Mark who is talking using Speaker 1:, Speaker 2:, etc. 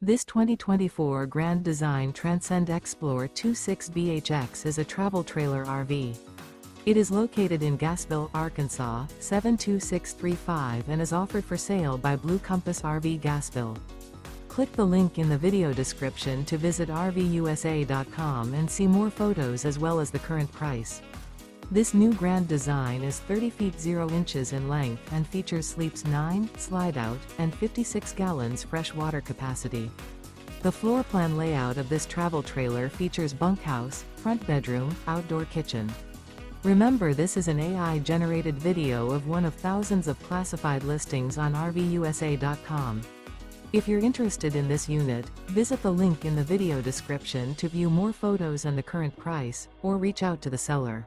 Speaker 1: This 2024 Grand Design Transcend Xplor 26BHX is a travel trailer RV. It is located in Gassville, Arkansas, 72635 and is offered for sale by Blue Compass RV Gassville. Click the link in the video description to visit RVUSA.com and see more photos as well as the current price. This new Grand Design is 30 feet 0 inches in length and features sleeps 9, Slideout, and 56 gallons fresh water capacity. The floor plan layout of this travel trailer features bunkhouse, front bedroom, outdoor kitchen. Remember, this is an AI-generated video of one of thousands of classified listings on RVUSA.com. If you're interested in this unit, visit the link in the video description to view more photos and the current price, or reach out to the seller.